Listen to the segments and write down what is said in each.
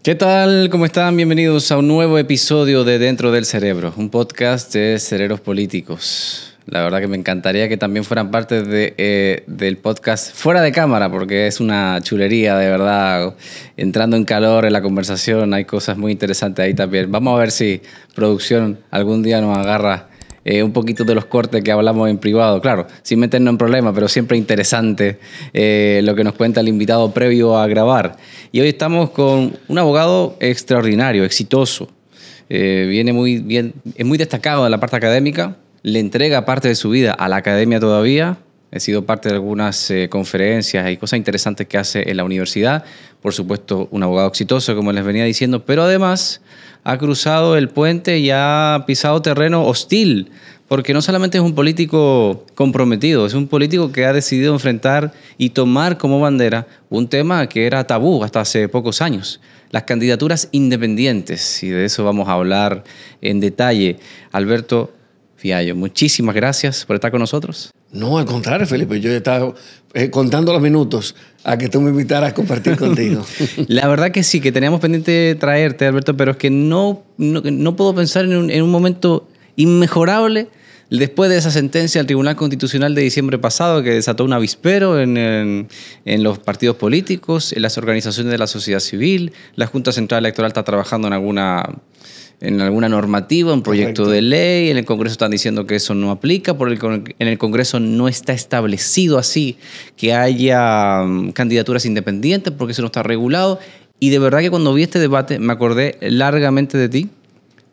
¿Qué tal? ¿Cómo están? Bienvenidos a un nuevo episodio de Dentro del Cerebro, un podcast de cerebros políticos. La verdad que me encantaría que también fueran parte del podcast fuera de cámara, porque es una chulería, de verdad. Entrando en calor en la conversación, hay cosas muy interesantes ahí también. Vamos a ver si producción algún día nos agarra un poquito de los cortes que hablamos en privado. Claro, sin meternos en problemas, pero siempre interesante lo que nos cuenta el invitado previo a grabar. Y hoy estamos con un abogado extraordinario, exitoso. Viene muy bien, es muy destacado en la parte académica. Le entrega parte de su vida a la academia todavía. He sido parte de algunas conferencias y cosas interesantes que hace en la universidad. Por supuesto, un abogado exitoso, como les venía diciendo, pero además ha cruzado el puente y ha pisado terreno hostil, porque no solamente es un político comprometido, es un político que ha decidido enfrentar y tomar como bandera un tema que era tabú hasta hace pocos años, las candidaturas independientes, y de eso vamos a hablar en detalle. Alberto Fiallo, muchísimas gracias por estar con nosotros. No, al contrario, Felipe, yo he estado contando los minutos a que tú me invitaras a compartir contigo. La verdad que sí, que teníamos pendiente traerte, Alberto, pero es que no puedo pensar en un momento inmejorable después de esa sentencia del Tribunal Constitucional de diciembre pasado que desató un avispero en los partidos políticos, en las organizaciones de la sociedad civil. La Junta Central Electoral está trabajando en alguna normativa, un proyecto Correcto. de ley. En el Congreso están diciendo que eso no aplica, en el Congreso no está establecido así que haya candidaturas independientes porque eso no está regulado. Y de verdad que cuando vi este debate me acordé largamente de ti,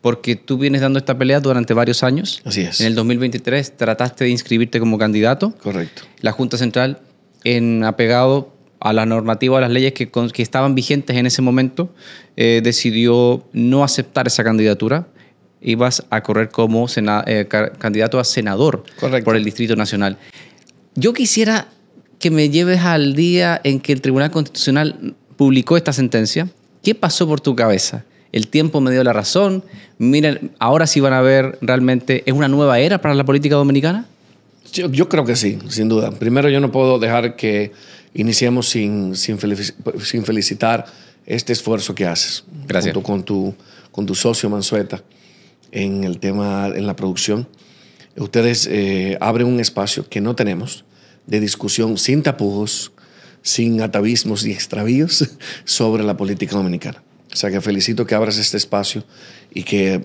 porque tú vienes dando esta pelea durante varios años. Así es. En el 2023 trataste de inscribirte como candidato. Correcto. La Junta Central, apegado a la normativa, a las leyes que estaban vigentes en ese momento, decidió no aceptar esa candidatura. Ibas a correr como candidato a senador. Correcto. Por el Distrito Nacional. Yo quisiera que me lleves al día en que el Tribunal Constitucional publicó esta sentencia. ¿Qué pasó por tu cabeza? El tiempo me dio la razón. Miren, ahora sí van a ver realmente, ¿es una nueva era para la política dominicana? Yo creo que sí, sin duda. Primero, yo no puedo dejar que iniciemos sin felicitar este esfuerzo que haces. Gracias. Junto con tu socio Mansueta en el tema, en la producción. Ustedes abren un espacio que no tenemos de discusión sin tapujos, sin atavismos y extravíos sobre la política dominicana. O sea que felicito que abras este espacio y que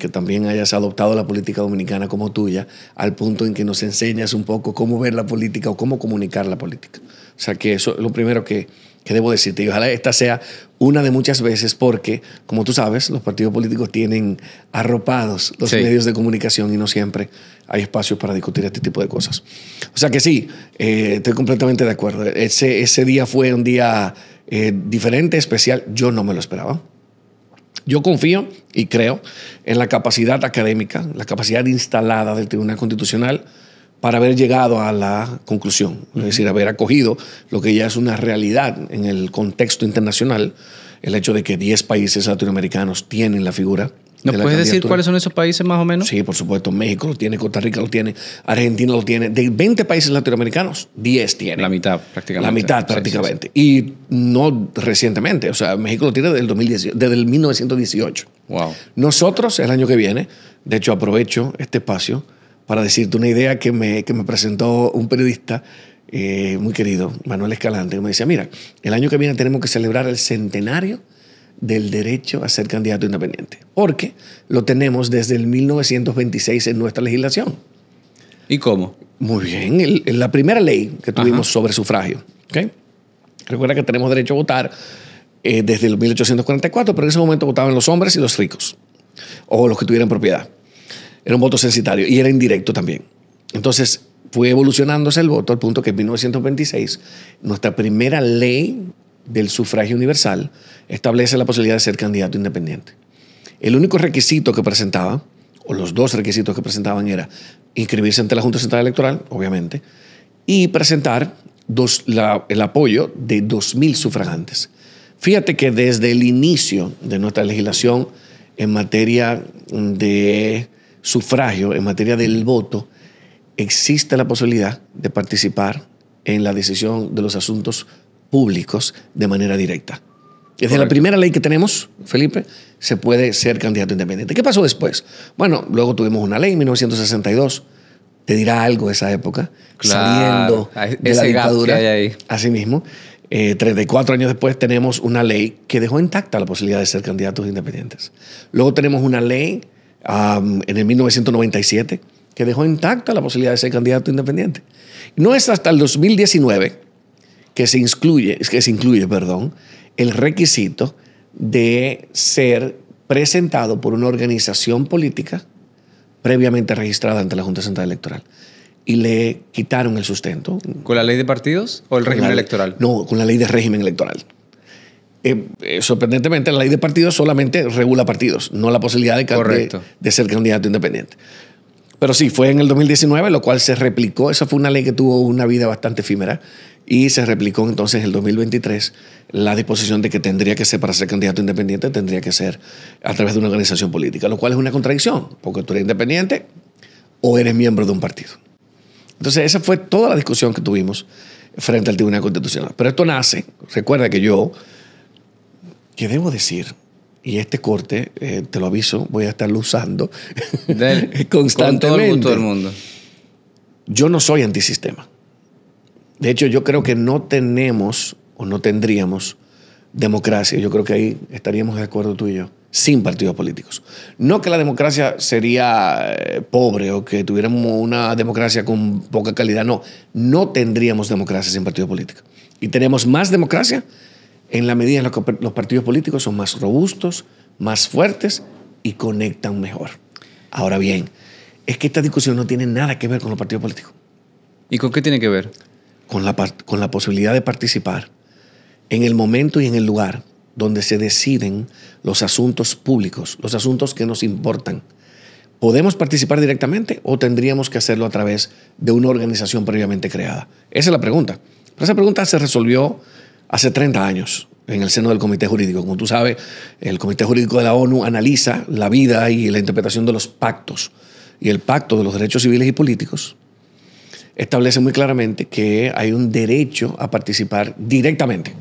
también hayas adoptado la política dominicana como tuya, al punto en que nos enseñas un poco cómo ver la política o cómo comunicar la política. O sea que eso es lo primero que debo decirte. Y ojalá esta sea una de muchas veces porque, como tú sabes, los partidos políticos tienen arropados los medios de comunicación y no siempre hay espacios para discutir este tipo de cosas. O sea que sí, estoy completamente de acuerdo. Ese día fue un día diferente, especial. Yo no me lo esperaba. Yo confío y creo en la capacidad académica, la capacidad instalada del Tribunal Constitucional para haber llegado a la conclusión, es decir, haber acogido lo que ya es una realidad en el contexto internacional, el hecho de que 10 países latinoamericanos tienen la figura. ¿Nos puedes decir cuáles son esos países más o menos? Sí, por supuesto. México lo tiene, Costa Rica lo tiene, Argentina lo tiene. De 20 países latinoamericanos, 10 tienen. La mitad, prácticamente. La mitad, prácticamente. Sí. Y no recientemente. O sea, México lo tiene desde el 1918. Wow. Nosotros, el año que viene, de hecho, aprovecho este espacio para decirte una idea que me presentó un periodista muy querido, Manuel Escalante, que me decía, mira, el año que viene tenemos que celebrar el centenario del derecho a ser candidato independiente, porque lo tenemos desde el 1926 en nuestra legislación. ¿Y cómo? Muy bien, la primera ley que tuvimos sobre sufragio. ¿Okay? Recuerda que tenemos derecho a votar desde el 1844, pero en ese momento votaban los hombres y los ricos, o los que tuvieran propiedad. Era un voto censitario y era indirecto también. Entonces fue evolucionándose el voto al punto que en 1926 nuestra primera ley del sufragio universal establece la posibilidad de ser candidato independiente. El único requisito que presentaba, o los dos requisitos que presentaban, era inscribirse ante la Junta Central Electoral, obviamente, y presentar el apoyo de 2,000 sufragantes. Fíjate que desde el inicio de nuestra legislación en materia de sufragio, en materia del voto, existe la posibilidad de participar en la decisión de los asuntos públicos de manera directa. Desde la primera ley que tenemos, Felipe, se puede ser candidato independiente. ¿Qué pasó después? Bueno, luego tuvimos una ley en 1962. Te dirá algo de esa época. Claro, Saliendo de la dictadura. Que hay ahí. Así mismo. 34 años después tenemos una ley que dejó intacta la posibilidad de ser candidatos independientes. Luego tenemos una ley en el 1997 que dejó intacta la posibilidad de ser candidato independiente. No es hasta el 2019 que se incluye, el requisito de ser presentado por una organización política previamente registrada ante la Junta Central Electoral. Y le quitaron el sustento. ¿Con la ley de partidos o el régimen electoral? No, con la ley de régimen electoral. Sorprendentemente, la ley de partidos solamente regula partidos, no la posibilidad de ser candidato independiente. Pero sí, fue en el 2019, lo cual se replicó. Esa fue una ley que tuvo una vida bastante efímera y se replicó entonces en el 2023 la disposición de que tendría que ser, para ser candidato independiente, tendría que ser a través de una organización política, lo cual es una contradicción, porque tú eres independiente o eres miembro de un partido. Entonces, esa fue toda la discusión que tuvimos frente al Tribunal Constitucional. Pero esto nace, recuerda que que debo decir, y este corte, te lo aviso, voy a estarlo usando constantemente. Con todo el mundo. Yo no soy antisistema. De hecho, yo creo que no tenemos o no tendríamos democracia. Yo creo que ahí estaríamos de acuerdo tú y yo, sin partidos políticos. No que la democracia sería pobre o que tuviéramos una democracia con poca calidad. No, no tendríamos democracia sin partidos políticos. Y tenemos más democracia en la medida en la que los partidos políticos son más robustos, más fuertes y conectan mejor. Ahora bien, es que esta discusión no tiene nada que ver con los partidos políticos. ¿Y con qué tiene que ver? Con la posibilidad de participar en el momento y en el lugar donde se deciden los asuntos públicos, los asuntos que nos importan. ¿Podemos participar directamente o tendríamos que hacerlo a través de una organización previamente creada? Esa es la pregunta. Pero esa pregunta se resolvió hace 30 años en el seno del Comité Jurídico. Como tú sabes, el Comité Jurídico de la ONU analiza la vida y la interpretación de los pactos. Y el Pacto de los Derechos Civiles y Políticos establece muy claramente que hay un derecho a participar directamente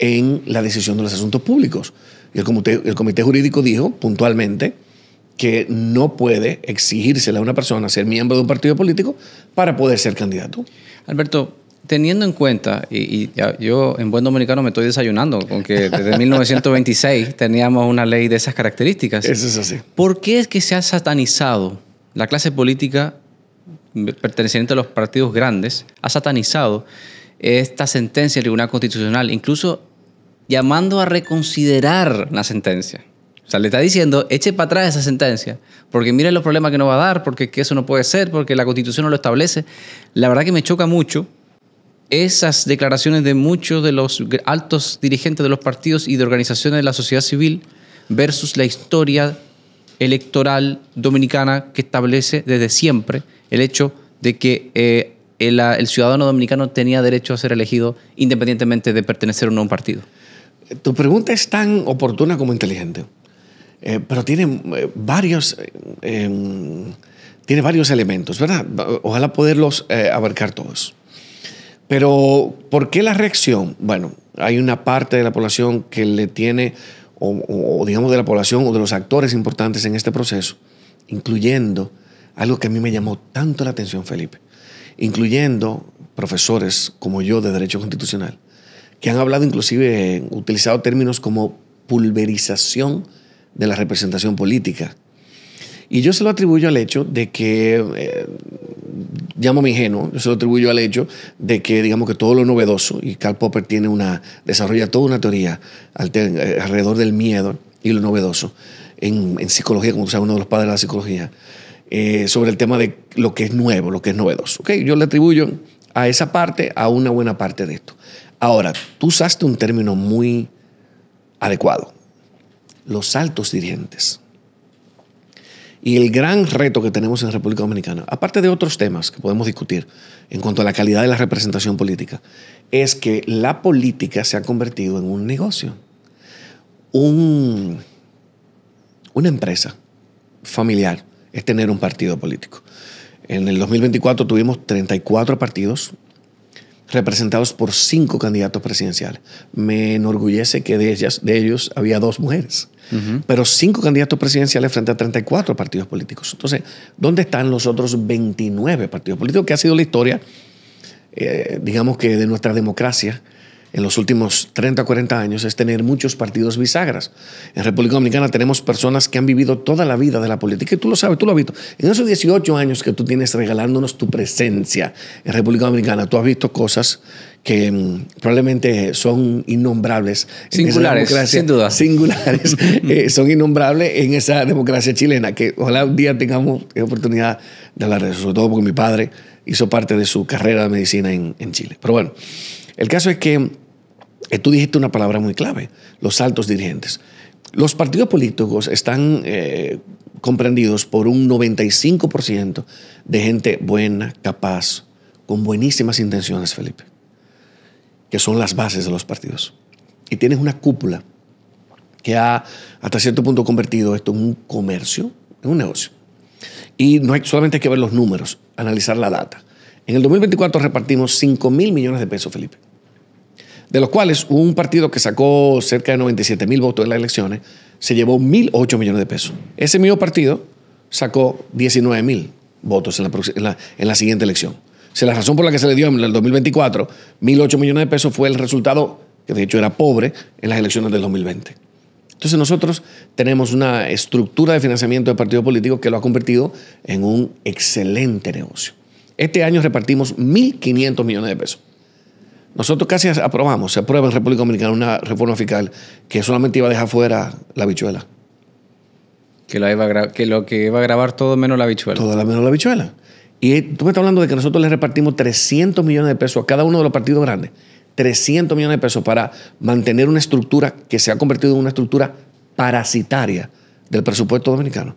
en la decisión de los asuntos públicos. Y el Comité Jurídico dijo puntualmente que no puede exigírsele a una persona ser miembro de un partido político para poder ser candidato. Alberto, teniendo en cuenta, y yo en buen dominicano me estoy desayunando con que desde 1926 teníamos una ley de esas características. Eso es así. ¿Por qué es que se ha satanizado la clase política perteneciente a los partidos grandes, ha satanizado esta sentencia del Tribunal Constitucional, incluso llamando a reconsiderar la sentencia? O sea, le está diciendo, eche para atrás esa sentencia, porque miren los problemas que nos va a dar, porque que eso no puede ser, porque la Constitución no lo establece. La verdad que me choca mucho esas declaraciones de muchos de los altos dirigentes de los partidos y de organizaciones de la sociedad civil versus la historia electoral dominicana que establece desde siempre el hecho de que el ciudadano dominicano tenía derecho a ser elegido independientemente de pertenecer o no a un partido. Tu pregunta es tan oportuna como inteligente, pero tiene varios elementos, ¿verdad? Ojalá poderlos abarcar todos. Pero, ¿por qué la reacción? Bueno, hay una parte de la población que le tiene, o digamos de la población o de los actores importantes en este proceso, incluyendo algo que a mí me llamó tanto la atención, Felipe, incluyendo profesores como yo de Derecho Constitucional, que han hablado inclusive, utilizado términos como pulverización de la representación política. Y yo se lo atribuyo al hecho de que, llámame ingenuo, yo se lo atribuyo al hecho de que, digamos que todo lo novedoso, y Karl Popper desarrolla toda una teoría alrededor del miedo y lo novedoso en psicología, como tú sabes, uno de los padres de la psicología, sobre el tema de lo que es nuevo, lo que es novedoso. ¿Okay? Yo le atribuyo a esa parte, a una buena parte de esto. Ahora, tú usaste un término muy adecuado: los altos dirigentes. Y el gran reto que tenemos en República Dominicana, aparte de otros temas que podemos discutir en cuanto a la calidad de la representación política, es que la política se ha convertido en un negocio. Una empresa familiar es tener un partido político. En el 2024 tuvimos 34 partidos representados por 5 candidatos presidenciales. Me enorgullece que de ellos había 2 mujeres. Pero 5 candidatos presidenciales frente a 34 partidos políticos. Entonces, ¿dónde están los otros 29 partidos políticos? Que ha sido la historia, digamos que de nuestra democracia en los últimos 30 o 40 años, es tener muchos partidos bisagras. En República Dominicana tenemos personas que han vivido toda la vida de la política, y tú lo sabes, tú lo has visto. En esos 18 años que tú tienes regalándonos tu presencia en República Dominicana, tú has visto cosas que probablemente son innombrables. Singulares, sin duda. Singulares. Son innombrables en esa democracia chilena, que ojalá un día tengamos oportunidad de hablar de eso, sobre todo porque mi padre hizo parte de su carrera de medicina en Chile. Pero bueno, el caso es que tú dijiste una palabra muy clave: los altos dirigentes. Los partidos políticos están comprendidos por un 95% de gente buena, capaz, con buenísimas intenciones, Felipe, que son las bases de los partidos. Y tienes una cúpula que ha hasta cierto punto convertido esto en un comercio, en un negocio. Y no hay, solamente hay que ver los números, analizar la data. En el 2024 repartimos 5,000 millones de pesos, Felipe, de los cuales un partido que sacó cerca de 97,000 votos en las elecciones se llevó 1,008 millones de pesos. Ese mismo partido sacó 19,000 votos en la siguiente elección. O sea, la razón por la que se le dio en el 2024 1,008 millones de pesos fue el resultado, que de hecho era pobre, en las elecciones del 2020. Entonces nosotros tenemos una estructura de financiamiento de partidos políticos que lo ha convertido en un excelente negocio. Este año repartimos 1,500 millones de pesos. Nosotros casi se aprueba en República Dominicana una reforma fiscal que solamente iba a dejar fuera la habichuela. Que lo que iba a grabar todo menos la habichuela. Todo menos la habichuela. Y tú me estás hablando de que nosotros le repartimos 300 millones de pesos a cada uno de los partidos grandes. 300 millones de pesos para mantener una estructura que se ha convertido en una estructura parasitaria del presupuesto dominicano.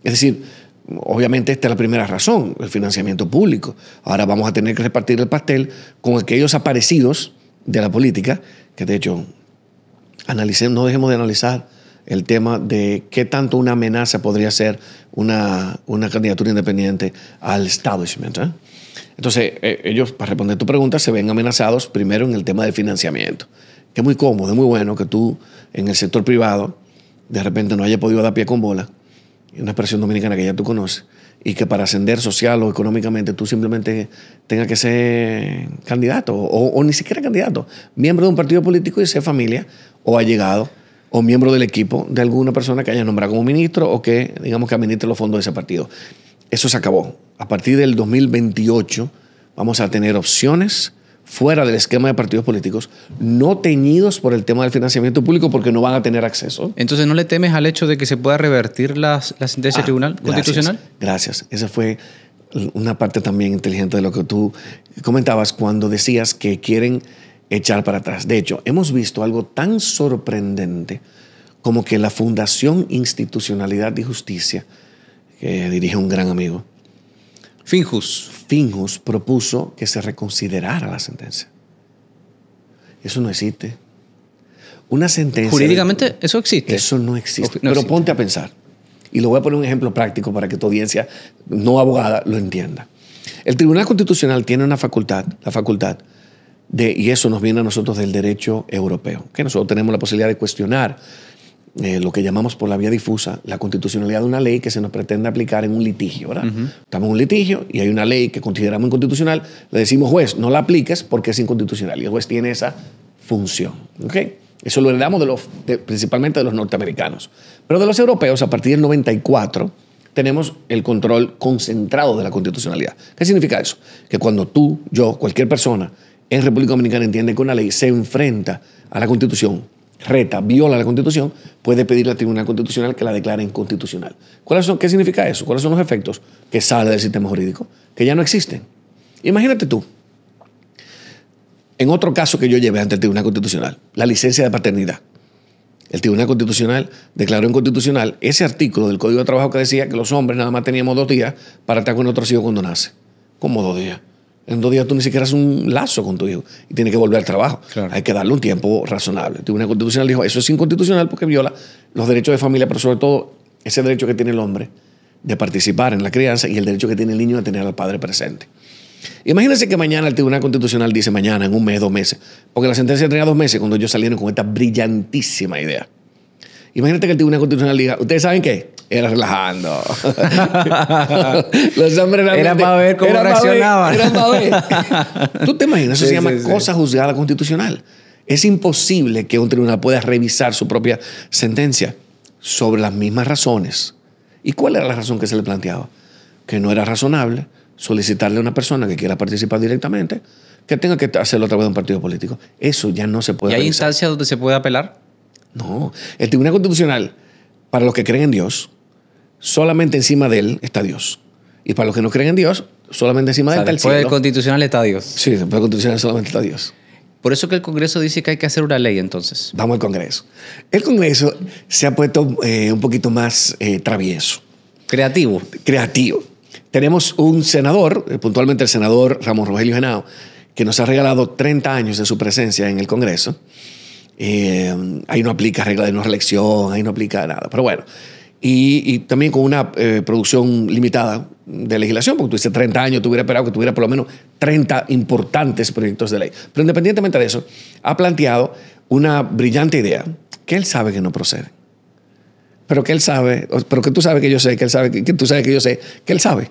Es decir, obviamente esta es la primera razón, el financiamiento público. Ahora vamos a tener que repartir el pastel con aquellos aparecidos de la política, que de hecho no dejemos de analizar el tema de qué tanto una amenaza podría ser una candidatura independiente al establishment. Entonces, ellos, para responder tu pregunta, se ven amenazados primero en el tema del financiamiento, que es muy cómodo, es muy bueno que tú en el sector privado de repente no hayas podido dar pie con bola, una expresión dominicana que ya tú conoces, y que para ascender social o económicamente tú simplemente tengas que ser candidato o ni siquiera candidato, miembro de un partido político y ser familia o allegado o miembro del equipo de alguna persona que haya nombrado como ministro o que, digamos, que administre los fondos de ese partido. Eso se acabó. A partir del 2028 vamos a tener opciones fuera del esquema de partidos políticos, no teñidos por el tema del financiamiento público, porque no van a tener acceso. Entonces, ¿no le temes al hecho de que se pueda revertir la sentencia del Tribunal Constitucional? Gracias. Esa fue una parte también inteligente de lo que tú comentabas cuando decías que quieren echar para atrás. De hecho, hemos visto algo tan sorprendente como que la Fundación Institucionalidad y Justicia, que dirige un gran amigo, Finjus propuso que se reconsiderara la sentencia. Eso no existe. Una sentencia... Jurídicamente, ¿eso existe? Eso no existe. No Pero existe. ponte a pensar. Y lo voy a poner un ejemplo práctico para que tu audiencia no abogada lo entienda. El Tribunal Constitucional tiene la facultad y eso nos viene a nosotros del derecho europeo, que nosotros tenemos la posibilidad de cuestionar lo que llamamos por la vía difusa la constitucionalidad de una ley que se nos pretende aplicar en un litigio, ¿verdad? Estamos en un litigio y hay una ley que consideramos inconstitucional, le decimos, juez, no la apliques porque es inconstitucional, y el juez tiene esa función, ¿ok? Eso lo heredamos principalmente de los norteamericanos. Pero de los europeos, a partir del 94, tenemos el control concentrado de la constitucionalidad. ¿Qué significa eso? Que cuando tú, yo, cualquier persona en República Dominicana entiende que una ley se enfrenta a la Constitución, viola la Constitución, puede pedirle al Tribunal Constitucional que la declare inconstitucional. ¿Qué significa eso? ¿Cuáles son los efectos? Que sale del sistema jurídico, que ya no existen. Imagínate tú, en otro caso que yo llevé ante el Tribunal Constitucional, la licencia de paternidad. El Tribunal Constitucional declaró inconstitucional ese artículo del Código de Trabajo que decía que los hombres nada más teníamos 2 días para estar con nuestros hijos cuando nace. ¿Cómo 2 días? En 2 días tú ni siquiera haces un lazo con tu hijo y tienes que volver al trabajo. Claro. Hay que darle un tiempo razonable. El Tribunal Constitucional dijo, eso es inconstitucional porque viola los derechos de familia, pero sobre todo ese derecho que tiene el hombre de participar en la crianza y el derecho que tiene el niño de tener al padre presente. Imagínense que mañana el Tribunal Constitucional dice mañana, en un mes, 2 meses, porque la sentencia tenía 2 meses cuando ellos salieron con esta brillantísima idea. Imagínate que el Tribunal Constitucional diga, ¿ustedes saben qué? Era relajando. Los hombres era para ver cómo reaccionaban. Era para ver. ¿Tú te imaginas? Eso se llama cosa juzgada constitucional. Es imposible que un tribunal pueda revisar su propia sentencia sobre las mismas razones. ¿Y cuál era la razón que se le planteaba? Que no era razonable solicitarle a una persona que quiera participar directamente que tenga que hacerlo a través de un partido político. Eso ya no se puede ¿Y hay revisar. instancias donde se puede apelar? No. El Tribunal Constitucional, para los que creen en Dios, solamente encima de él está Dios. Y para los que no creen en Dios, solamente encima de él está el cielo. Después del Constitucional está Dios. Sí, después del Constitucional solamente está Dios. Por eso que el Congreso dice que hay que hacer una ley, entonces. Vamos al Congreso. El Congreso se ha puesto un poquito más travieso. Creativo. Creativo. Tenemos un senador, puntualmente el senador Ramón Rogelio Henao, que nos ha regalado 30 años de su presencia en el Congreso. Ahí no aplica regla de no reelección, ahí no aplica nada. Pero bueno, y también con una producción limitada de legislación, porque tú dices 30 años, tú hubieras esperado que tuviera por lo menos 30 importantes proyectos de ley. Pero independientemente de eso, ha planteado una brillante idea que él sabe que no procede. Pero que él sabe, pero que tú sabes que yo sé, que él sabe, que tú sabes que yo sé, que él sabe,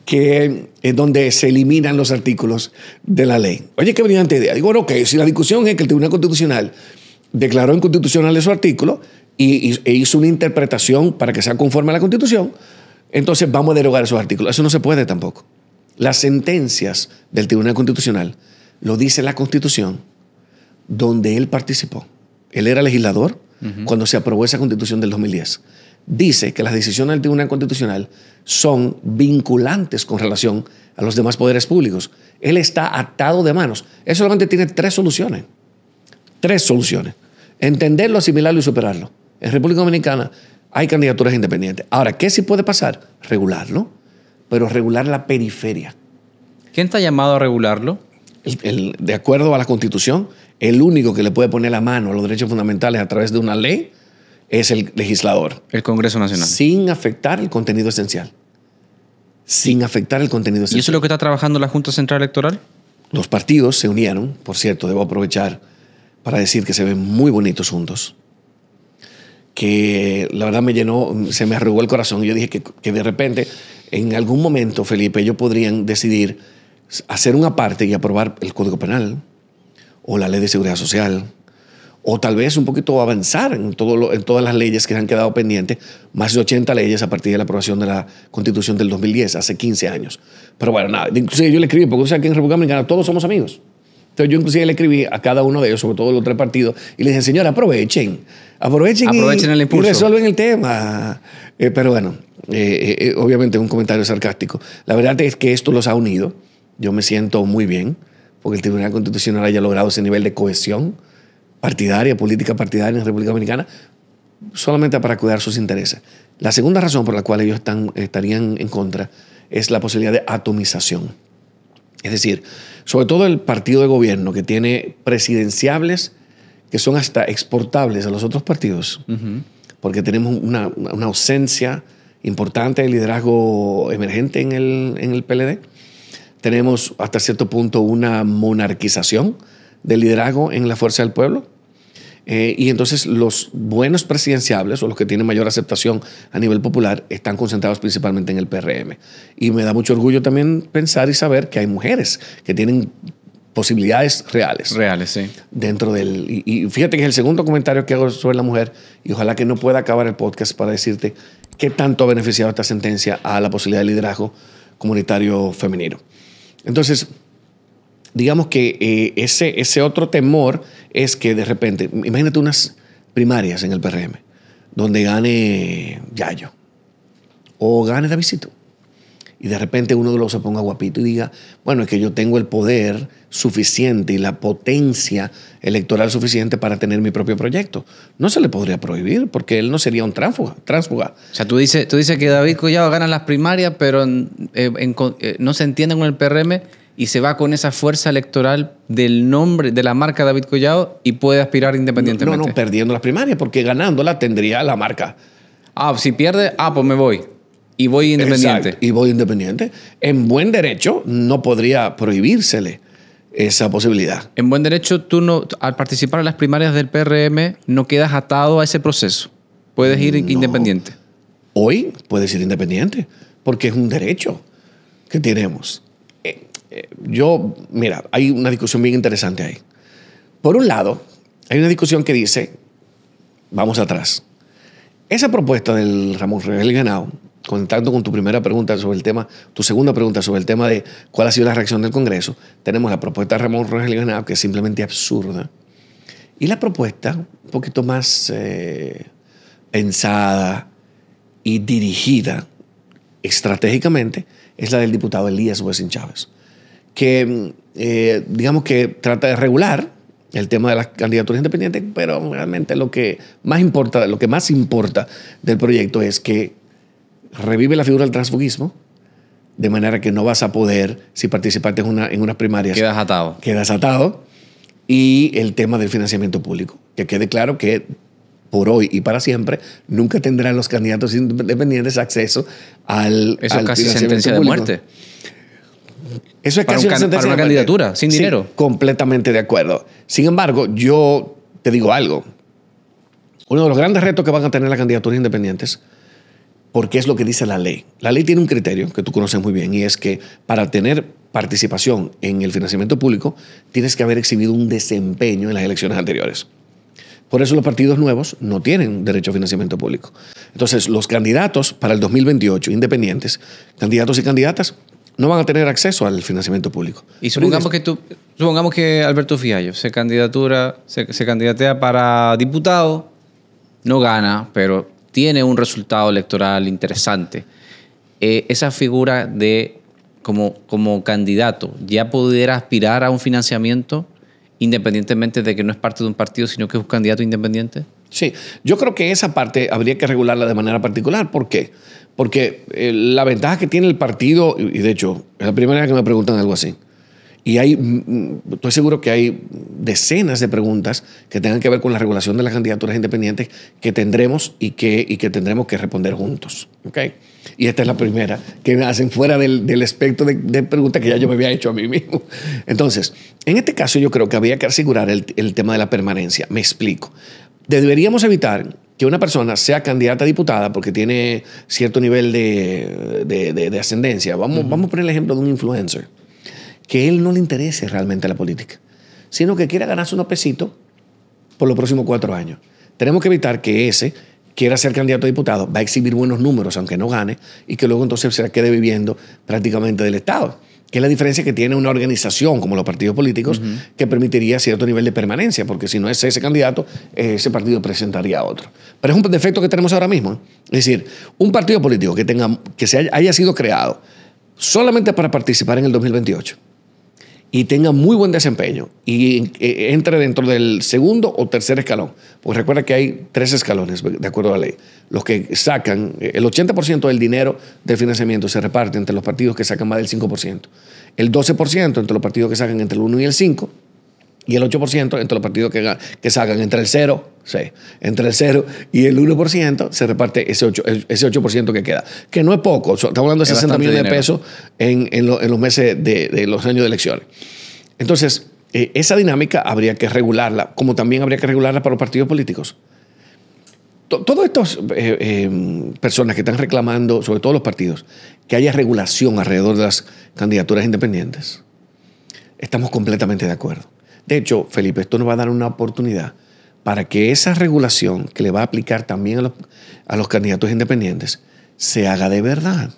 que es donde se eliminan los artículos de la ley. Oye, qué brillante idea. Digo, bueno, ok, si la discusión es que el Tribunal Constitucional declaró inconstitucional su artículo e hizo una interpretación para que sea conforme a la Constitución, entonces vamos a derogar esos artículos. Eso no se puede tampoco. Las sentencias del Tribunal Constitucional lo dice la Constitución donde él participó. Él era legislador cuando se aprobó esa Constitución del 2010. Dice que las decisiones del Tribunal Constitucional son vinculantes con relación a los demás poderes públicos. Él está atado de manos. Él solamente tiene 3 soluciones. 3 soluciones. Entenderlo, asimilarlo y superarlo. En República Dominicana hay candidaturas independientes. Ahora, ¿qué sí puede pasar? Regularlo, pero regular la periferia. ¿Quién está llamado a regularlo? De acuerdo a la Constitución, el único que le puede poner la mano a los derechos fundamentales a través de una ley es el legislador. El Congreso Nacional. Sin afectar el contenido esencial. Sin afectar el contenido esencial. ¿Y eso es lo que está trabajando la Junta Central Electoral? Los partidos se unieron. Por cierto, debo aprovechar para decir que se ven muy bonitos juntos. Que la verdad me llenó, se me arrugó el corazón. Yo dije que de repente, en algún momento, Felipe, ellos podrían decidir hacer una parte y aprobar el Código Penal o la Ley de Seguridad Social, o tal vez un poquito avanzar en todas las leyes que han quedado pendientes, más de 80 leyes a partir de la aprobación de la Constitución del 2010, hace 15 años. Pero bueno, nada, inclusive yo le escribí, porque aquí en República Dominicana todos somos amigos. Entonces yo inclusive le escribí a cada uno de ellos, sobre todo los 3 partidos, y le dije, señora, aprovechen el impulso. Y resuelven el tema. Pero bueno, obviamente es un comentario sarcástico. La verdad es que esto los ha unido. Yo me siento muy bien porque el Tribunal Constitucional haya logrado ese nivel de cohesión partidaria, política partidaria en República Dominicana, solamente para cuidar sus intereses. La segunda razón por la cual ellos estarían en contra es la posibilidad de atomización. Es decir, sobre todo el partido de gobierno que tiene presidenciables que son hasta exportables a los otros partidos, porque tenemos una ausencia importante de liderazgo emergente en el PLD. Tenemos hasta cierto punto una monarquización del liderazgo en la Fuerza del Pueblo. Y entonces los buenos presidenciables o los que tienen mayor aceptación a nivel popular están concentrados principalmente en el PRM. Y me da mucho orgullo también pensar y saber que hay mujeres que tienen posibilidades reales. Reales, sí. Dentro del... Y fíjate que es el segundo comentario que hago sobre la mujer, y ojalá que no pueda acabar el podcast para decirte qué tanto ha beneficiado esta sentencia a la posibilidad de liderazgo comunitario femenino. Entonces, digamos que ese otro temor es que de repente, imagínate unas primarias en el PRM, donde gane Yayo o gane Davidcito, y de repente uno de los se ponga guapito y diga, bueno, es que yo tengo el poder suficiente y la potencia electoral suficiente para tener mi propio proyecto. No se le podría prohibir porque él no sería un tránsfuga. O sea, tú dices que David Collado gana las primarias, pero no se entiende con el PRM y se va con esa fuerza electoral del nombre, de la marca David Collado y puede aspirar independientemente. No, perdiendo las primarias, porque ganándola tendría la marca. Si pierde, pues me voy. Y voy independiente. Exacto, y voy independiente. En buen derecho no podría prohibírsele esa posibilidad. En buen derecho, tú no, al participar en las primarias del PRM no quedas atado a ese proceso. Puedes ir independiente. Hoy puedes ir independiente porque es un derecho que tenemos. Mira, hay una discusión bien interesante ahí. Por un lado, hay una discusión que dice, vamos atrás. Esa propuesta del Ramón Rogel Ganao, conectando con tu primera pregunta sobre el tema, tu segunda pregunta sobre el tema de cuál ha sido la reacción del Congreso, tenemos la propuesta de Ramón Rogel Ganao, que es simplemente absurda, y la propuesta un poquito más pensada y dirigida estratégicamente es la del diputado Elías Wessing Chávez, que digamos que trata de regular el tema de las candidaturas independientes, pero realmente lo que más importa del proyecto es que revive la figura del transfugismo, de manera que no vas a poder, si participaste en unas primarias, Quedas atado. Quedas atado. Y el tema del financiamiento público. Que quede claro que por hoy y para siempre nunca tendrán los candidatos independientes acceso al Eso es casi financiamiento sentencia público. de muerte. Eso es casi una sentencia para una de muerte. candidatura, sin dinero. Completamente de acuerdo. Sin embargo, yo te digo algo. Uno de los grandes retos que van a tener las candidaturas independientes, porque es lo que dice la ley. La ley tiene un criterio que tú conoces muy bien, y es que para tener participación en el financiamiento público tienes que haber exhibido un desempeño en las elecciones anteriores. Por eso los partidos nuevos no tienen derecho a financiamiento público. Entonces, los candidatos para el 2028, independientes, candidatos y candidatas, no van a tener acceso al financiamiento público. Y supongamos que Alberto Fiallo se candidatea para diputado, no gana, pero tiene un resultado electoral interesante. Esa figura de como candidato ya pudiera aspirar a un financiamiento independientemente de que no es parte de un partido, sino que es un candidato independiente. Sí, yo creo que esa parte habría que regularla de manera particular. ¿Por qué? Porque la ventaja que tiene el partido, y de hecho, es la primera vez que me preguntan algo así, y estoy seguro que hay decenas de preguntas que tengan que ver con la regulación de las candidaturas independientes que tendremos y que tendremos que responder juntos. ¿Okay? Y esta es la primera que me hacen fuera del espectro de preguntas que ya yo me había hecho a mí mismo. Entonces, en este caso yo creo que habría que asegurar el tema de la permanencia. Me explico. Deberíamos evitar que una persona sea candidata a diputada porque tiene cierto nivel de ascendencia. Vamos a poner el ejemplo de un influencer, que él no le interese realmente la política, sino que quiera ganarse unos pesitos por los próximos 4 años. Tenemos que evitar que ese quiera ser candidato a diputado, va a exhibir buenos números aunque no gane, y que luego entonces se quede viviendo prácticamente del Estado, que es la diferencia que tiene una organización como los partidos políticos, que permitiría cierto nivel de permanencia, porque si no es ese candidato, ese partido presentaría a otro. Pero es un defecto que tenemos ahora mismo. Es decir, un partido político que haya sido creado solamente para participar en el 2028 y tenga muy buen desempeño y entre dentro del segundo o tercer escalón. Porque recuerda que hay 3 escalones, de acuerdo a la ley. Los que sacan, el 80% del dinero del financiamiento se reparte entre los partidos que sacan más del 5%. El 12% entre los partidos que sacan entre el 1 y el 5%. Y el 8% entre los partidos que sacan entre el 0 y el 1%, se reparte ese 8% que queda. Que no es poco. Estamos hablando de 60 millones de pesos en los meses de los años de elecciones. Entonces, esa dinámica habría que regularla, como también habría que regularla para los partidos políticos. Todas estas personas que están reclamando, sobre todo los partidos, que haya regulación alrededor de las candidaturas independientes, estamos completamente de acuerdo. De hecho, Felipe, esto nos va a dar una oportunidad para que esa regulación que le va a aplicar también a los candidatos independientes se haga de verdad.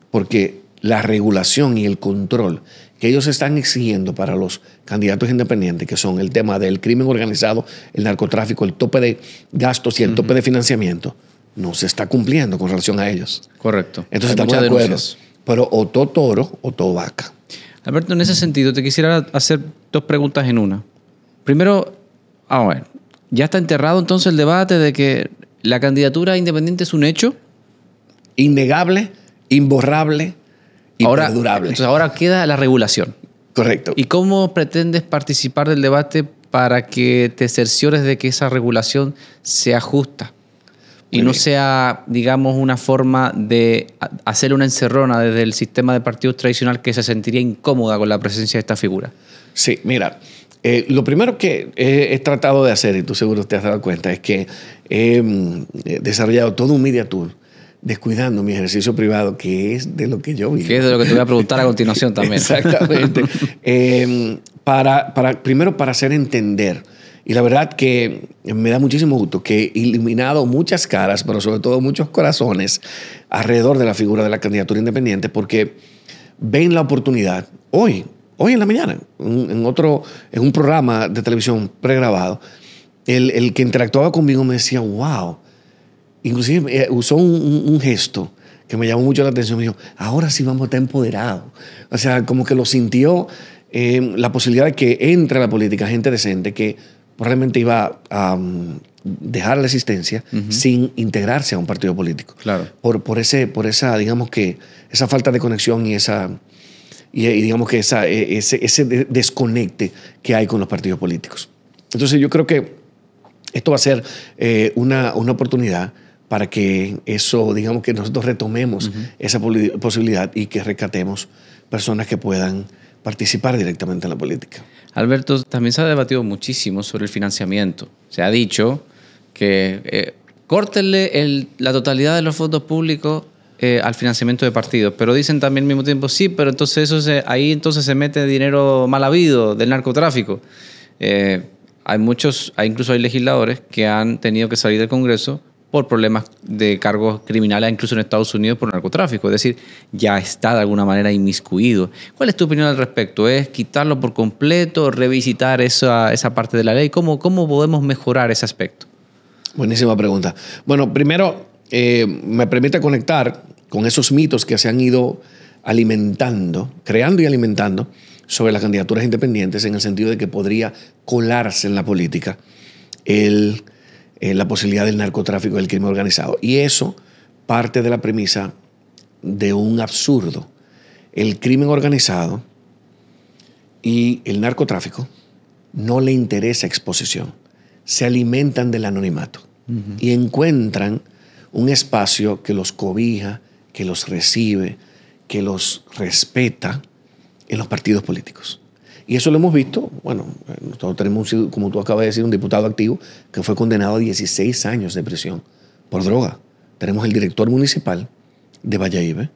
Porque la regulación y el control que ellos están exigiendo para los candidatos independientes, que son el tema del crimen organizado, el narcotráfico, el tope de gastos y el tope de financiamiento, no se está cumpliendo con relación a ellos. Correcto. Entonces estamos de acuerdo. Pero o todo toro o todo vaca. Alberto, en ese sentido, te quisiera hacer 2 preguntas en una. Primero, ¿ya está enterrado entonces el debate de que la candidatura independiente es un hecho? Innegable, imborrable y perdurable. Entonces ahora queda la regulación. Correcto. ¿Y cómo pretendes participar del debate para que te cerciores de que esa regulación sea justa? y no sea, digamos, una forma de hacer una encerrona desde el sistema de partidos tradicional que se sentiría incómoda con la presencia de esta figura? Sí, mira, lo primero que he tratado de hacer, y tú seguro te has dado cuenta, es que he desarrollado todo un media tour descuidando mi ejercicio privado, que es de lo que yo vivo. Que es de lo que te voy a preguntar a continuación también. Exactamente. Primero para hacer entender. Y la verdad que me da muchísimo gusto que he iluminado muchas caras, pero sobre todo muchos corazones alrededor de la figura de la candidatura independiente, porque ven la oportunidad hoy en la mañana, en un programa de televisión pregrabado, el que interactuaba conmigo me decía, wow. Inclusive usó un gesto que me llamó mucho la atención. Me dijo, ahora sí vamos a estar empoderados. O sea, como que lo sintió la posibilidad de que entre a la política gente decente que probablemente iba a dejar la existencia sin integrarse a un partido político. Claro. Por esa, digamos que, esa falta de conexión y digamos que ese desconecte que hay con los partidos políticos. Entonces yo creo que esto va a ser una oportunidad para que eso, digamos que nosotros retomemos esa posibilidad y que rescatemos personas que puedan participar directamente en la política. Alberto, también se ha debatido muchísimo sobre el financiamiento. Se ha dicho que córtenle la totalidad de los fondos públicos al financiamiento de partidos, pero dicen también al mismo tiempo, sí, pero entonces ahí entonces se mete dinero mal habido del narcotráfico. Incluso hay legisladores que han tenido que salir del Congreso por problemas de cargos criminales, incluso en Estados Unidos por narcotráfico. Es decir, ya está de alguna manera inmiscuido. ¿Cuál es tu opinión al respecto? ¿Es quitarlo por completo, revisitar esa parte de la ley? ¿Cómo podemos mejorar ese aspecto? Buenísima pregunta. Bueno, primero, me permite conectar con esos mitos que se han ido creando y alimentando sobre las candidaturas independientes, en el sentido de que podría colarse en la política la posibilidad del narcotráfico y del crimen organizado. Y eso parte de la premisa de un absurdo. El crimen organizado y el narcotráfico no le interesa exposición. Se alimentan del anonimato y encuentran un espacio que los cobija, que los recibe, que los respeta en los partidos políticos. Y eso lo hemos visto. Bueno, nosotros tenemos, como tú acabas de decir, un diputado activo que fue condenado a 16 años de prisión por droga. Tenemos el director municipal de Valladolid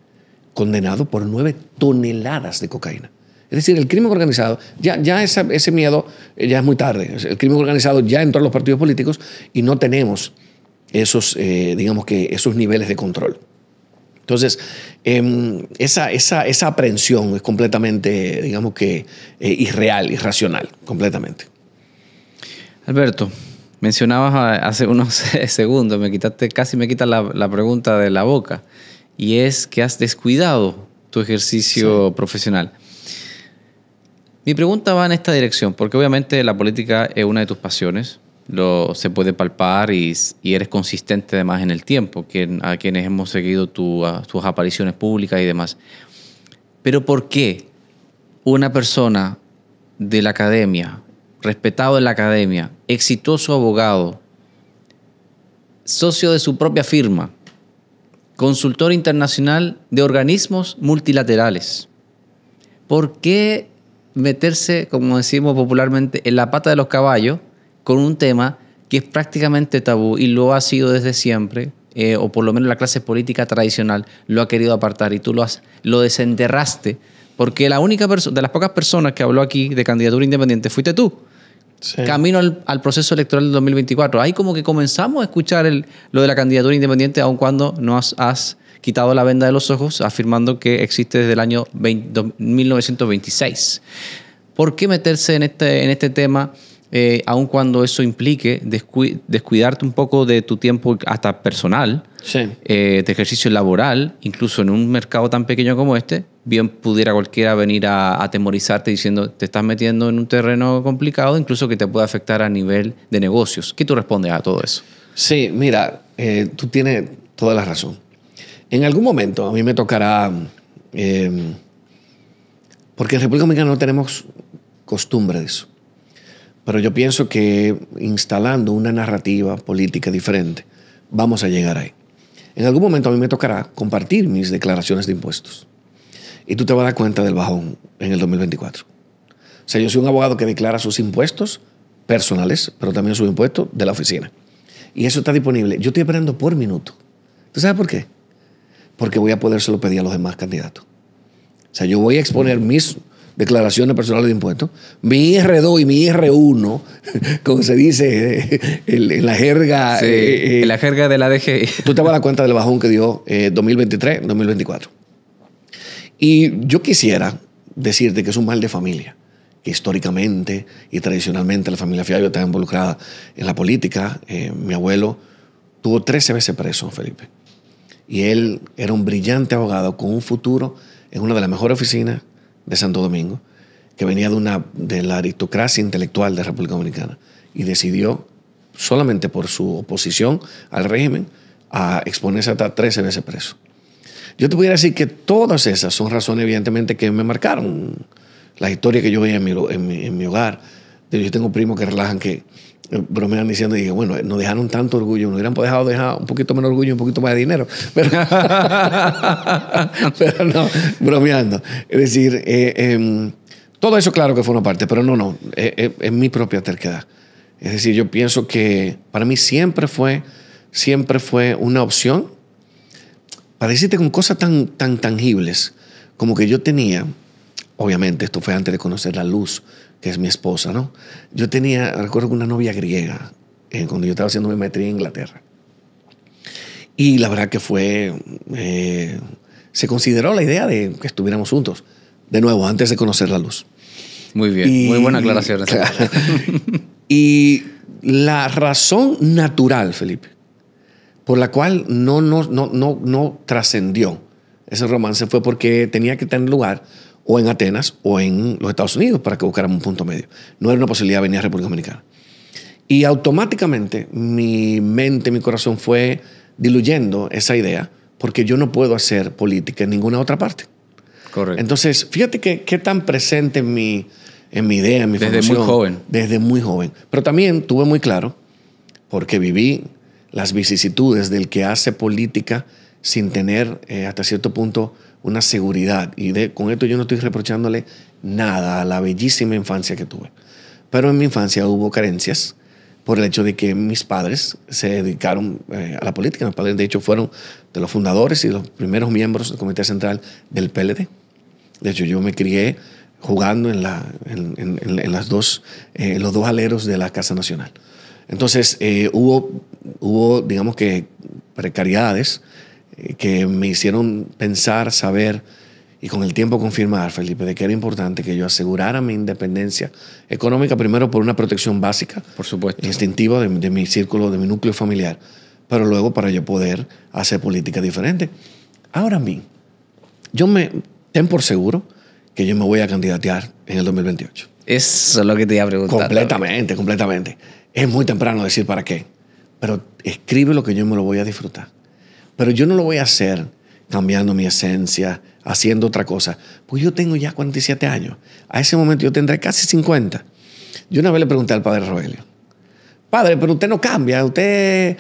condenado por 9 toneladas de cocaína. Es decir, el crimen organizado, ya ese miedo ya es muy tarde. El crimen organizado ya entró a los partidos políticos y no tenemos esos niveles de control. Entonces, esa aprehensión es completamente, digamos que, irreal, irracional, completamente. Alberto, mencionabas hace unos segundos, casi me quitas la pregunta de la boca, y es que has descuidado tu ejercicio profesional. Mi pregunta va en esta dirección, porque obviamente la política es una de tus pasiones, se puede palpar y eres consistente además en el tiempo, a quienes hemos seguido tus apariciones públicas y demás. Pero ¿por qué una persona de la academia, respetado en la academia, exitoso abogado, socio de su propia firma, consultor internacional de organismos multilaterales, por qué meterse, como decimos popularmente, en la pata de los caballos con un tema que es prácticamente tabú y lo ha sido desde siempre, o por lo menos la clase política tradicional lo ha querido apartar, y tú lo desenterraste, porque la única persona, de las pocas personas que habló aquí de candidatura independiente, fuiste tú? Sí. Camino al proceso electoral del 2024. Ahí como que comenzamos a escuchar lo de la candidatura independiente, aun cuando nos has quitado la venda de los ojos, afirmando que existe desde el año 1926. ¿Por qué meterse en este tema, aun cuando eso implique descuidarte un poco de tu tiempo hasta personal, sí, de ejercicio laboral, incluso en un mercado tan pequeño como este? Bien pudiera cualquiera venir a atemorizarte diciendo te estás metiendo en un terreno complicado, incluso que te puede afectar a nivel de negocios. ¿Qué tú respondes a todo eso? Sí, mira, tú tienes toda la razón. En algún momento a mí me tocará, porque en República Dominicana no tenemos costumbre de eso, pero yo pienso que instalando una narrativa política diferente vamos a llegar ahí. En algún momento a mí me tocará compartir mis declaraciones de impuestos. Y tú te vas a dar cuenta del bajón en el 2024. O sea, yo soy un abogado que declara sus impuestos personales, pero también sus impuestos de la oficina. Y eso está disponible. Yo estoy esperando por minuto. ¿Tú sabes por qué? Porque voy a podérselo pedir a los demás candidatos. O sea, yo voy a exponer mis declaraciones personales de impuestos, mi R2 y mi R1, como se dice en la jerga. Sí, en la jerga de la DGI. Tú te vas a dar cuenta del bajón que dio 2023, 2024. Y yo quisiera decirte que es un mal de familia, que históricamente y tradicionalmente la familia Fiallo está involucrada en la política. Mi abuelo tuvo 13 veces preso, Felipe. Y él era un brillante abogado con un futuro en una de las mejores oficinas de Santo Domingo, que venía de la aristocracia intelectual de la República Dominicana, y decidió, solamente por su oposición al régimen, a exponerse hasta 13 veces preso. Yo te pudiera decir que todas esas son razones, evidentemente, que me marcaron la historia que yo veía en mi hogar. Yo tengo primos que relajan, que bromean diciendo, y bueno, nos dejaron tanto orgullo, nos hubieran dejado dejar un poquito menos orgullo y un poquito más de dinero. Pero no, bromeando. Es decir, todo eso claro que fue una parte, pero no, es mi propia terquedad. Es decir, yo pienso que para mí siempre fue una opción, para decirte con cosas tan tangibles, como que yo tenía, obviamente esto fue antes de conocer la Luz, que es mi esposa, ¿no? Yo recuerdo una novia griega cuando yo estaba haciendo mi maestría en Inglaterra. Y la verdad que se consideró la idea de que estuviéramos juntos, de nuevo, antes de conocer la Luz. Muy bien, muy buena aclaración. Claro. Y la razón natural, Felipe, por la cual no trascendió ese romance fue porque tenía que tener lugar o en Atenas o en los Estados Unidos para que buscáramos un punto medio. No era una posibilidad venir a República Dominicana. Y automáticamente mi mente, mi corazón fue diluyendo esa idea, porque yo no puedo hacer política en ninguna otra parte. Correcto. Entonces, fíjate qué tan presente en mi idea, en mi formación. Desde muy joven. Desde muy joven. Pero también tuve muy claro, porque viví las vicisitudes del que hace política sin tener hasta cierto punto una seguridad. Y con esto yo no estoy reprochándole nada a la bellísima infancia que tuve. Pero en mi infancia hubo carencias por el hecho de que mis padres se dedicaron a la política. Mis padres, de hecho, fueron de los fundadores y los primeros miembros del Comité Central del PLD. De hecho, yo me crié jugando en los dos aleros de la Casa Nacional. Entonces, hubo, digamos que, precariedades que me hicieron pensar, saber y con el tiempo confirmar, Felipe, de que era importante que yo asegurara mi independencia económica, primero por una protección básica, por supuesto, instintiva de mi círculo, de mi núcleo familiar, pero luego para yo poder hacer política diferente. Ahora bien, ten por seguro que yo me voy a candidatear en el 2028. Eso es lo que te iba a preguntar. Completamente. Es muy temprano decir para qué, pero escribe lo que yo me lo voy a disfrutar. Pero yo no lo voy a hacer cambiando mi esencia, haciendo otra cosa. Pues yo tengo ya 47 años. A ese momento yo tendré casi 50. Yo una vez le pregunté al padre Rogelio, padre, pero usted no cambia, usted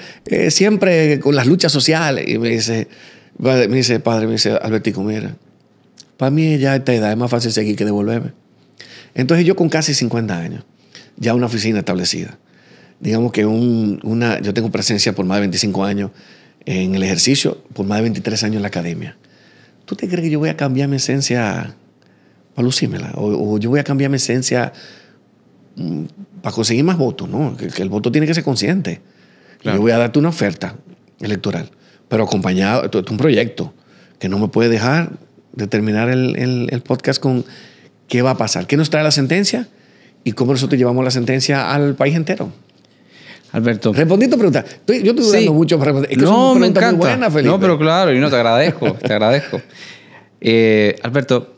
siempre con las luchas sociales. Y me dice, Albertico, mira, para mí ya a esta edad es más fácil seguir que devolverme. Entonces yo con casi 50 años, ya una oficina establecida. Digamos que yo tengo presencia por más de 25 años en el ejercicio, por más de 23 años en la academia. ¿Tú te crees que yo voy a cambiar mi esencia para lucírmela? O yo voy a cambiar mi esencia para conseguir más votos, ¿no? Que el voto tiene que ser consciente. Claro. Yo voy a darte una oferta electoral, pero acompañado de un proyecto que no me puede dejar de terminar el podcast con qué va a pasar, qué nos trae la sentencia y cómo nosotros llevamos la sentencia al país entero. Alberto. Respondí tu pregunta. Yo estoy dudando mucho para responder. Es que no, me encanta. Muy buena, Felipe. No, pero claro, te agradezco, te agradezco. Alberto,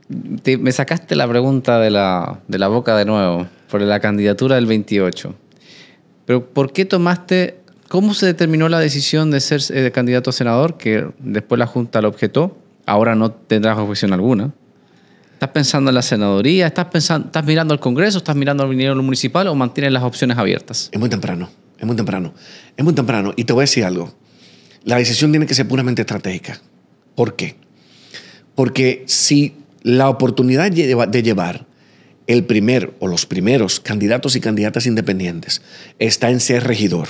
me sacaste la pregunta de la boca de nuevo, por la candidatura del 28. Pero ¿por qué cómo se determinó la decisión de ser candidato a senador, que después la Junta lo objetó? Ahora no tendrás objeción alguna. ¿Estás pensando en la senaduría? ¿Estás mirando al Congreso? ¿Estás mirando al dinero municipal o mantienes las opciones abiertas? Es muy temprano. Es muy temprano. Es muy temprano. Y te voy a decir algo. La decisión tiene que ser puramente estratégica. ¿Por qué? Porque si la oportunidad de llevar el primer o los primeros candidatos y candidatas independientes está en ser regidor,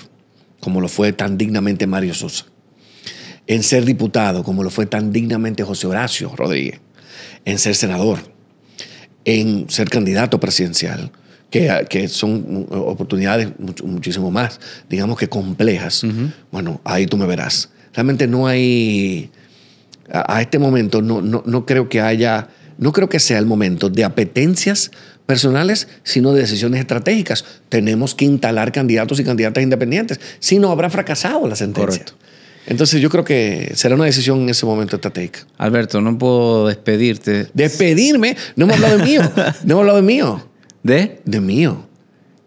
como lo fue tan dignamente Mario Sosa, en ser diputado, como lo fue tan dignamente José Horacio Rodríguez, en ser senador, en ser candidato presidencial, que son oportunidades muchísimo más, digamos que complejas. Bueno, ahí tú me verás. Realmente no hay, a este momento no creo que haya, no creo que sea el momento de apetencias personales, sino de decisiones estratégicas. Tenemos que instalar candidatos y candidatas independientes, si no habrá fracasado la sentencia. Correcto. Entonces yo creo que será una decisión en ese momento estratégica. Alberto, no puedo despedirte. ¿Despedirme? No hemos hablado de mío. No hemos hablado de mío. De mío.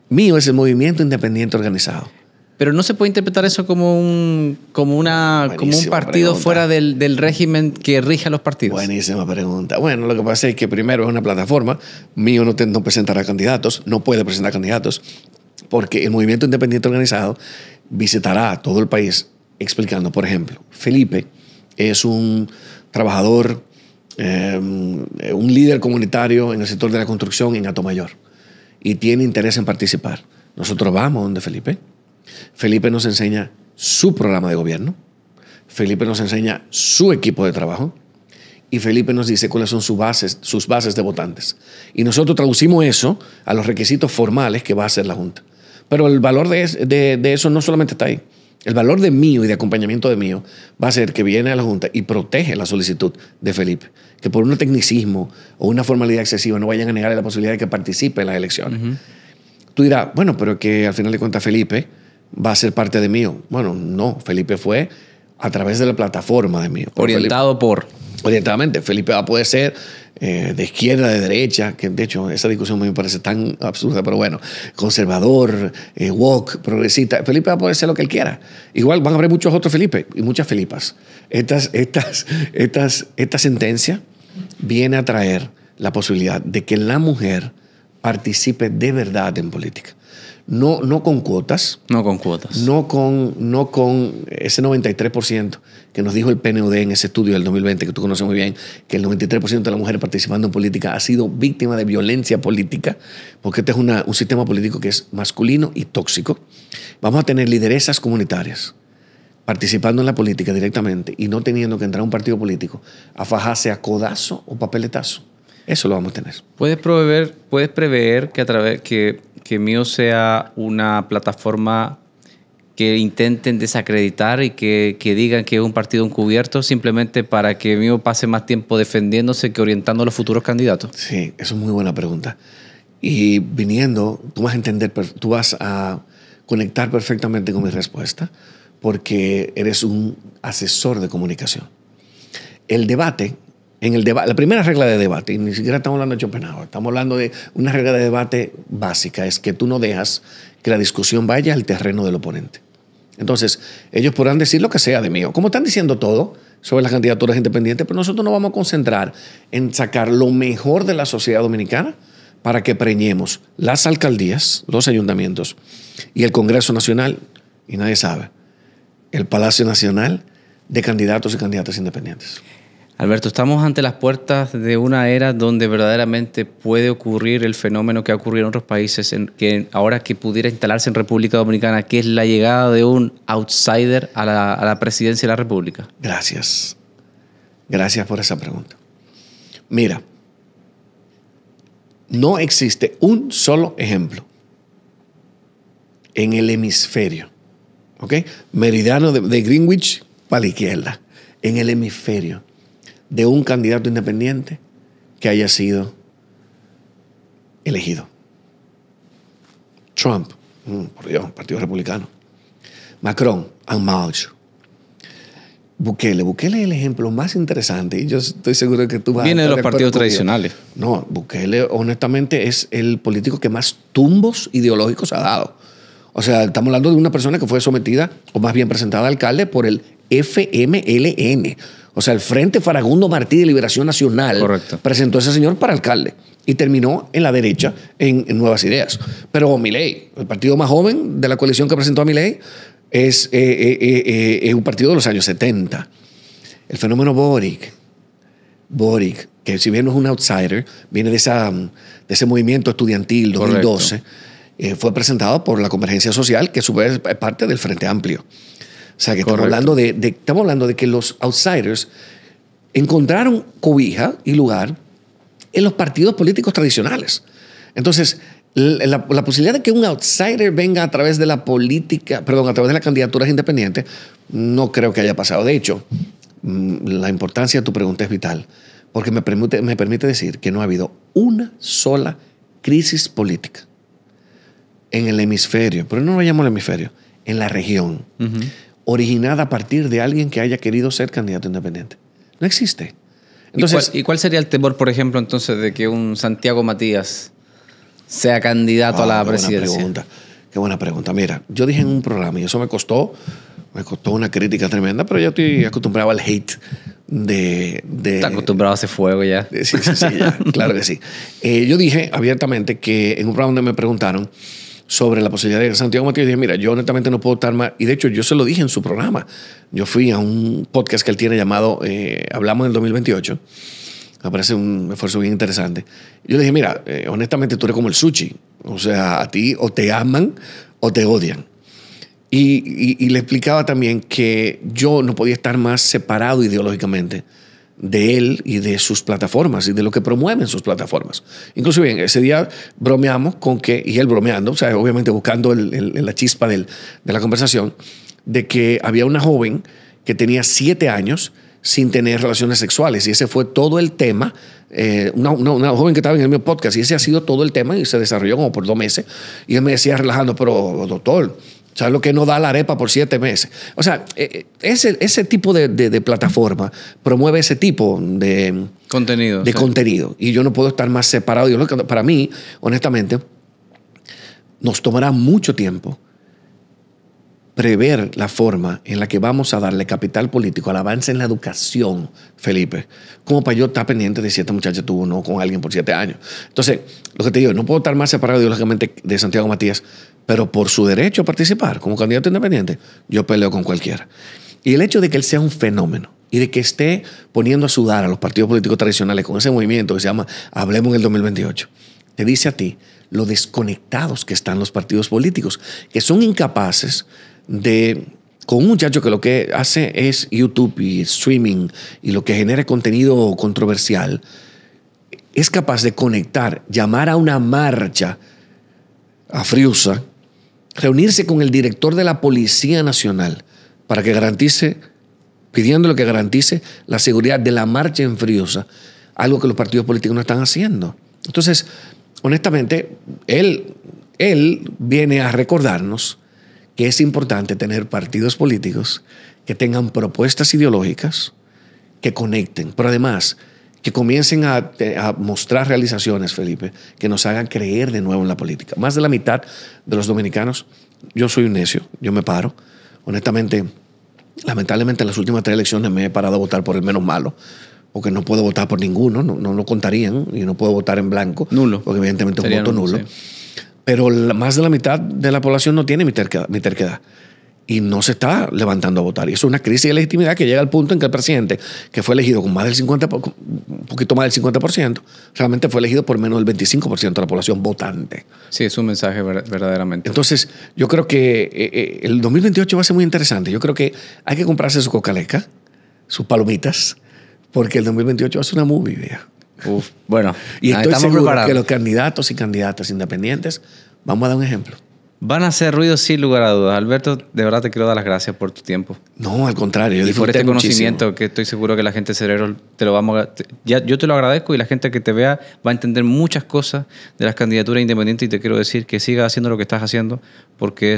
Mío es el movimiento independiente organizado. Pero no se puede interpretar eso como un partido pregunta. Fuera del régimen que rige a los partidos. Buenísima pregunta. Bueno, lo que pasa es que primero es una plataforma. Mío no presentará candidatos, no puede presentar candidatos, porque el movimiento independiente organizado visitará todo el país explicando. Por ejemplo, Felipe es un trabajador, un líder comunitario en el sector de la construcción en Atomayor y tiene interés en participar. Nosotros vamos donde Felipe. Felipe nos enseña su programa de gobierno. Felipe nos enseña su equipo de trabajo. Y Felipe nos dice cuáles son sus bases de votantes. Y nosotros traducimos eso a los requisitos formales que va a hacer la Junta. Pero el valor de eso no solamente está ahí. El valor de mío y de acompañamiento de mío va a ser que viene a la Junta y protege la solicitud de Felipe. Que por un tecnicismo o una formalidad excesiva no vayan a negarle la posibilidad de que participe en las elecciones. Tú dirás, bueno, pero que al final de cuentas Felipe va a ser parte de mío. Bueno, no. Felipe fue a través de la plataforma de mío. Orientadamente. Felipe va a poder ser de izquierda, de derecha, que de hecho esa discusión me parece tan absurda, pero bueno, conservador, woke, progresista. Felipe va a poder ser lo que él quiera. Igual van a haber muchos otros Felipe y muchas Felipas. Esta sentencia viene a traer la posibilidad de que la mujer participe de verdad en política. No con cuotas. No con cuotas. No con ese 93% que nos dijo el PNUD en ese estudio del 2020, que tú conoces muy bien, que el 93% de las mujeres participando en política ha sido víctima de violencia política, porque este es un sistema político que es masculino y tóxico. Vamos a tener lideresas comunitarias participando en la política directamente y no teniendo que entrar a un partido político a fajarse a codazo o papeletazo. Eso lo vamos a tener. ¿Puedes prever que Mío sea una plataforma que intenten desacreditar y que digan que es un partido encubierto simplemente para que Mío pase más tiempo defendiéndose que orientando a los futuros candidatos? Sí, eso es muy buena pregunta. Y viniendo, tú vas a conectar perfectamente con mi respuesta porque eres un asesor de comunicación. La primera regla de debate, y ni siquiera estamos hablando de Schopenhauer, estamos hablando de una regla de debate básica, es que tú no dejas que la discusión vaya al terreno del oponente. Entonces, ellos podrán decir lo que sea de mío, como están diciendo todo sobre las candidaturas independientes, pero nosotros nos vamos a concentrar en sacar lo mejor de la sociedad dominicana para que preñemos las alcaldías, los ayuntamientos y el Congreso Nacional, y nadie sabe, el Palacio Nacional de candidatos y candidatas independientes. Alberto, estamos ante las puertas de una era donde verdaderamente puede ocurrir el fenómeno que ha ocurrido en otros países, que ahora que pudiera instalarse en República Dominicana, que es la llegada de un outsider a la presidencia de la República. Gracias. Gracias por esa pregunta. Mira, no existe un solo ejemplo en el hemisferio, ¿ok? Meridiano de Greenwich para la izquierda, en el hemisferio, de un candidato independiente que haya sido elegido. Trump, por Dios, Partido Republicano. Macron, en marche. Bukele es el ejemplo más interesante y yo estoy seguro de que tú vas a... Viene de los partidos tradicionales. No, Bukele honestamente es el político que más tumbos ideológicos ha dado. O sea, estamos hablando de una persona que fue sometida, o más bien presentada a alcalde por el FMLN. O sea, el Frente Faragundo Martí de Liberación Nacional. Correcto. Presentó a ese señor para alcalde. y terminó en la derecha, en Nuevas Ideas. Pero Milei, el partido más joven de la coalición que presentó a Milei, es un partido de los años 70. El fenómeno Boric, que si bien no es un outsider, viene de ese movimiento estudiantil 2012, fue presentado por la Convergencia Social, que a su vez es parte del Frente Amplio. O sea, que estamos hablando de que los outsiders encontraron cobija y lugar en los partidos políticos tradicionales. Entonces, la posibilidad de que un outsider venga a través de la política, perdón, a través de las candidaturas independientes, no creo que haya pasado. De hecho, la importancia de tu pregunta es vital, porque me permite decir que no ha habido una sola crisis política en el hemisferio, pero no lo llamo el hemisferio, en la región, originada a partir de alguien que haya querido ser candidato independiente. No existe. Entonces, ¿Y cuál sería el temor, por ejemplo, entonces, de que un Santiago Matías sea candidato a la presidencia? Qué buena pregunta. Mira, yo dije en un programa, y eso me costó una crítica tremenda, pero yo estoy acostumbrado al hate Está acostumbrado a ese fuego ya. Sí, ya, claro que sí. Yo dije abiertamente que en un programa donde me preguntaron sobre la posibilidad de Santiago Matías, dije, mira, yo honestamente no puedo estar más, y de hecho yo se lo dije en su programa. Yo fui a un podcast que él tiene llamado Hablamos en el 2028. Me parece un esfuerzo bien interesante. Yo le dije, mira, honestamente tú eres como el sushi. O sea, a ti o te aman o te odian. Y le explicaba también que yo no podía estar más separado ideológicamente de él y de sus plataformas y de lo que promueven sus plataformas. Inclusive en ese día bromeamos con que, y él bromeando, o sea, obviamente buscando la chispa de la conversación, de que había una joven que tenía 7 años sin tener relaciones sexuales. Y ese fue todo el tema. Una joven que estaba en el mismo podcast, y ese ha sido todo el tema y se desarrolló como por 2 meses. Y él me decía relajando, pero doctor, ¿sabes lo que no da la arepa por 7 meses? O sea, ese tipo de plataforma promueve ese tipo de contenido. Contenido. Y yo no puedo estar más separado. Para mí, honestamente, nos tomará mucho tiempo prever la forma en la que vamos a darle capital político al avance en la educación, Felipe, como para yo estar pendiente de si esta muchacha tuvo o no con alguien por 7 años. Entonces, lo que te digo, no puedo estar más separado ideológicamente de Santiago Matías, pero por su derecho a participar como candidato independiente, yo peleo con cualquiera. Y el hecho de que él sea un fenómeno y de que esté poniendo a sudar a los partidos políticos tradicionales con ese movimiento que se llama Hablemos en el 2028, te dice a ti lo desconectados que están los partidos políticos, que son incapaces con un muchacho que lo que hace es YouTube y streaming y lo que genera contenido controversial, es capaz de conectar, llamar a una marcha a Friusa, reunirse con el director de la Policía Nacional para que pidiéndole que garantice la seguridad de la marcha en Friusa, algo que los partidos políticos no están haciendo. Entonces, honestamente, él viene a recordarnos que es importante tener partidos políticos que tengan propuestas ideológicas, que conecten, pero además que comiencen a mostrar realizaciones, Felipe, que nos hagan creer de nuevo en la política. Más de la mitad de los dominicanos, yo soy un necio, yo me paro. Honestamente, lamentablemente en las últimas 3 elecciones me he parado a votar por el menos malo, porque no puedo votar por ninguno, no contarían, y no puedo votar en blanco. Nulo. Porque evidentemente es un voto nulo. Sí. Pero más de la mitad de la población no tiene mi terquedad. Y no se está levantando a votar. Y eso es una crisis de legitimidad que llega al punto en que el presidente, que fue elegido con más del 50%, un poquito más del 50%, realmente fue elegido por menos del 25% de la población votante. Sí, es un mensaje verdaderamente. Entonces, yo creo que el 2028 va a ser muy interesante. Yo creo que hay que comprarse su cocaleca, sus palomitas, porque el 2028 va a ser una movie, vieja. Bueno, y estoy estamos seguro preparados. que los candidatos y candidatas independientes, vamos a dar un ejemplo. Van a hacer ruido sin lugar a dudas. Alberto, de verdad te quiero dar las gracias por tu tiempo. No, al contrario. Yo y por este conocimiento muchísimo. que estoy seguro que la gente de Cerebro yo te lo agradezco, y la gente que te vea va a entender muchas cosas de las candidaturas independientes, y te quiero decir que sigas haciendo lo que estás haciendo, porque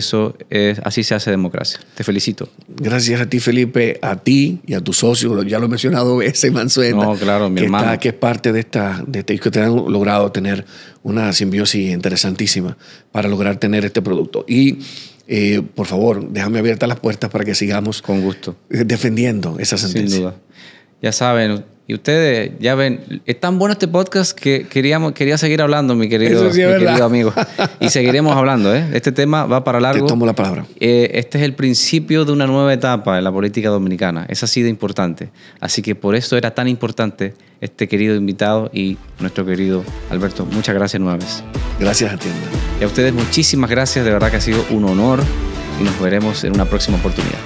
así se hace democracia. Te felicito. Gracias a ti, Felipe, a ti y a tu socio, ya lo he mencionado ese Mansueta. No, claro, mi hermano. Que es parte de que te han logrado tener una simbiosis interesantísima para lograr tener este producto. Y por favor, déjame abiertas las puertas para que sigamos Con gusto. defendiendo esa sentencia. Sin duda. Ya saben, Y ustedes ya ven, es tan bueno este podcast que quería seguir hablando, mi querido amigo. Y seguiremos hablando, ¿eh? Este tema va para largo. Te tomo la palabra. Este es el principio de una nueva etapa en la política dominicana. Es así de importante. Así que por eso era tan importante este querido invitado y nuestro querido Alberto. Muchas gracias nueva vez. Gracias a ti. Y a ustedes muchísimas gracias. De verdad que ha sido un honor y nos veremos en una próxima oportunidad.